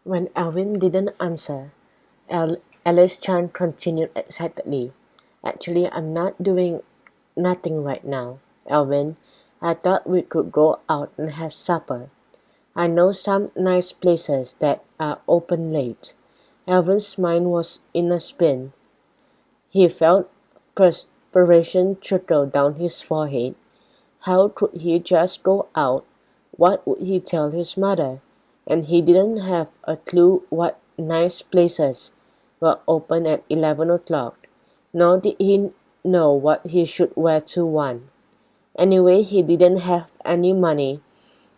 When Alvin didn't answer, Alice Chan continued excitedly. Actually, I'm not doing nothing right now, Alvin. I thought we could go out and have supper. I know some nice places that are open late. Alvin's mind was in a spin. He felt perspiration trickle down his forehead. How could he just go out? What would he tell his mother? And he didn't have a clue what nice places were open at 11 o'clock, nor did he know what he should wear to one. Anyway, he didn't have any money,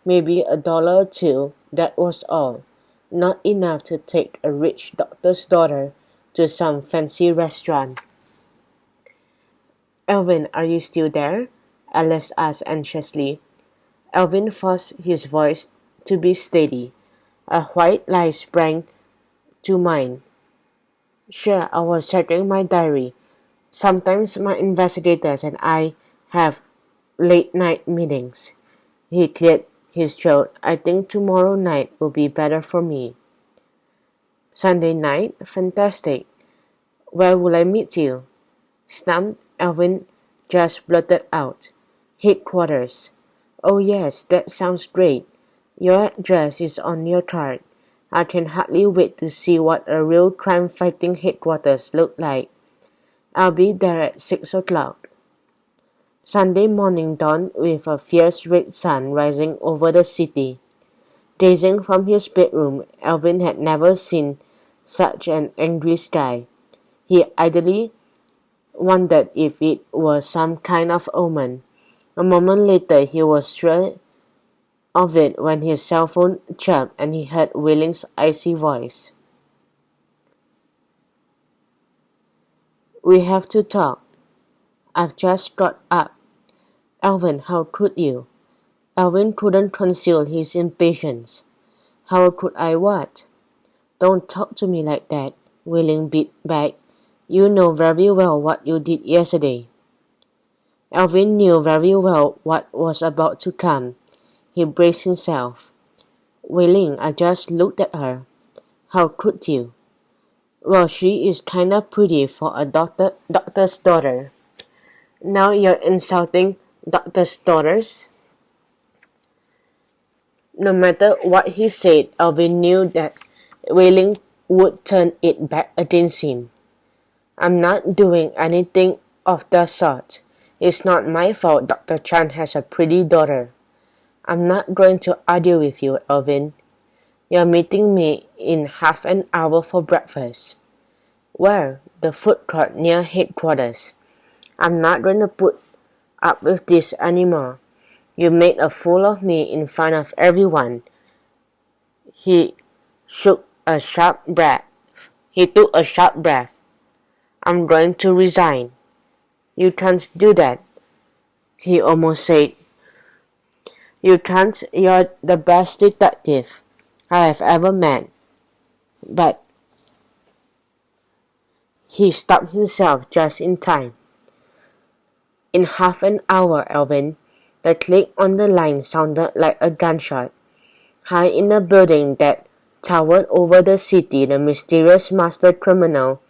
maybe $1 or two, that was all. Not enough to take a rich doctor's daughter to some fancy restaurant. Alvin, are you still there? Alice asked anxiously. Alvin forced his voice to be steady. A white light sprang to mind. Sure, I was checking my diary. Sometimes my investigators and I have late-night meetings. He cleared his throat. I think tomorrow night will be better for me. Sunday night? Fantastic. Where will I meet you? Stumped, Alvin just blurted out. Headquarters. Oh yes, that sounds great. Your address is on your card. I can hardly wait to see what a real crime-fighting headquarters look like. I'll be there at 6 o'clock. Sunday morning dawned with a fierce red sun rising over the city. Gazing from his bedroom, Alvin had never seen such an angry sky. He idly wondered if it were some kind of omen. A moment later he was sure of it when his cell phone chirped and he heard Willing's icy voice. We have to talk. I've just got up. Alvin, how could you? Alvin couldn't conceal his impatience. How could I what? Don't talk to me like that, Willing beat back. You know very well what you did yesterday. Alvin knew very well what was about to come. He braced himself. Willing, I just looked at her. How could you? Well, she is kinda pretty for a doctor's daughter. Now you're insulting doctor's daughters? No matter what he said, Alvin knew that Wailing would turn it back against him. I'm not doing anything of the sort. It's not my fault Dr. Chan has a pretty daughter. I'm not going to argue with you, Alvin. You're meeting me in half an hour for breakfast. Where? The food court near headquarters. I'm not going to put up with this anymore. You made a fool of me in front of everyone. He took a sharp breath. I'm going to resign. You can't do that, he almost said. You can't. You're the best detective I have ever met. But he stopped himself just in time. In half an hour, Alvin. The click on the line sounded like a gunshot. High in a building that towered over the city, the mysterious master criminal,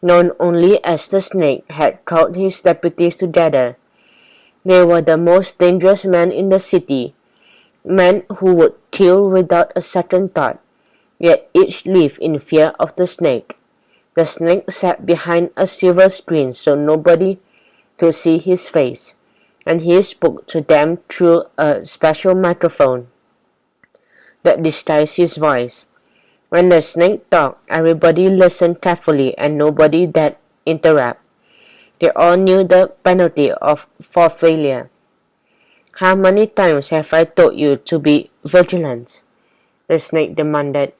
known only as the Snake, had called his deputies together. They were the most dangerous men in the city, men who would kill without a second thought, yet each lived in fear of the Snake. The Snake sat behind a silver screen so nobody could see his face, and he spoke to them through a special microphone that disguised his voice. When the Snake talked, everybody listened carefully and nobody dared interrupt. They all knew the penalty for failure. How many times have I told you to be vigilant? The Snake demanded.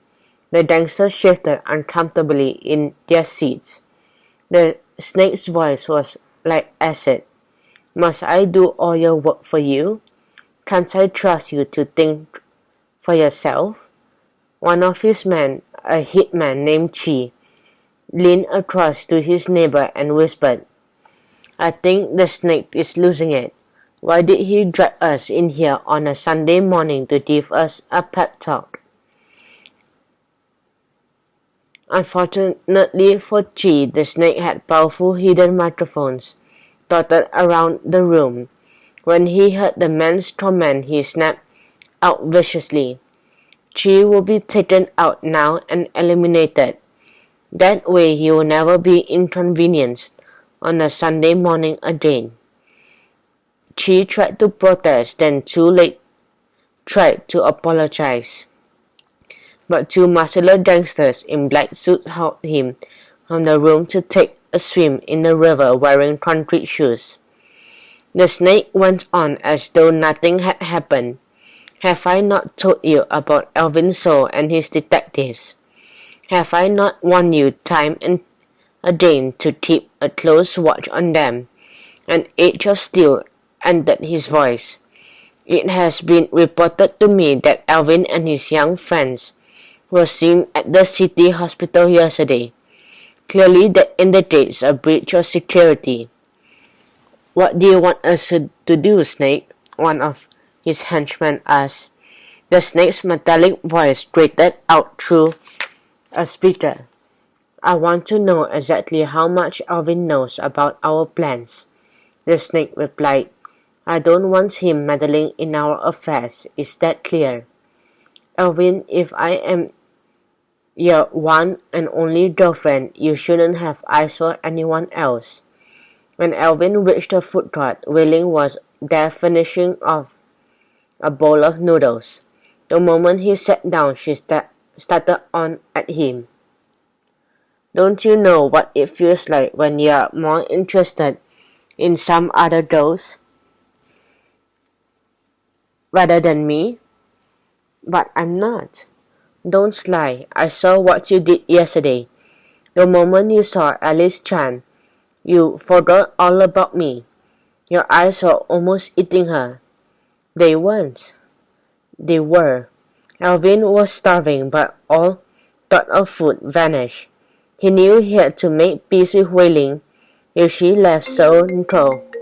The gangsters shifted uncomfortably in their seats. The Snake's voice was like acid. Must I do all your work for you? Can't I trust you to think for yourself? One of his men, a hitman named Chi, leaned across to his neighbor and whispered, I think the Snake is losing it. Why did he drag us in here on a Sunday morning to give us a pep talk? Unfortunately for Chi, the snake had powerful hidden microphones dotted around the room. When he heard the man's torment, he snapped out viciously. Chi will be taken out now and eliminated. That way he will never be inconvenienced on a Sunday morning again. Chi tried to protest, then too late tried to apologize. But two muscular gangsters in black suits hauled him from the room to take a swim in the river wearing concrete shoes. The snake went on as though nothing had happened. Have I not told you about Alvin and his detectives? Have I not warned you time and again to keep a close watch on them? An age of steel ended his voice. It has been reported to me that Alvin and his young friends were seen at the city hospital yesterday. Clearly that indicates a breach of security. What do you want us to do, Snake? One of his henchmen asked. The snake's metallic voice grated out through a speaker. I want to know exactly how much Alvin knows about our plans. The snake replied. I don't want him meddling in our affairs. Is that clear? Alvin, if I am your one and only girlfriend, you shouldn't have eyes for anyone else. When Alvin reached the food court, Wailing was there finishing off a bowl of noodles. The moment he sat down, she started on at him. Don't you know what it feels like when you're more interested in some other girls rather than me? But I'm not. Don't lie. I saw what you did yesterday. The moment you saw Alice Chan, you forgot all about me. Your eyes were almost eating her. They weren't. They were. Alvin was starving, but all thought of food vanished. He knew he had to make peace with Wailing if she left so cold.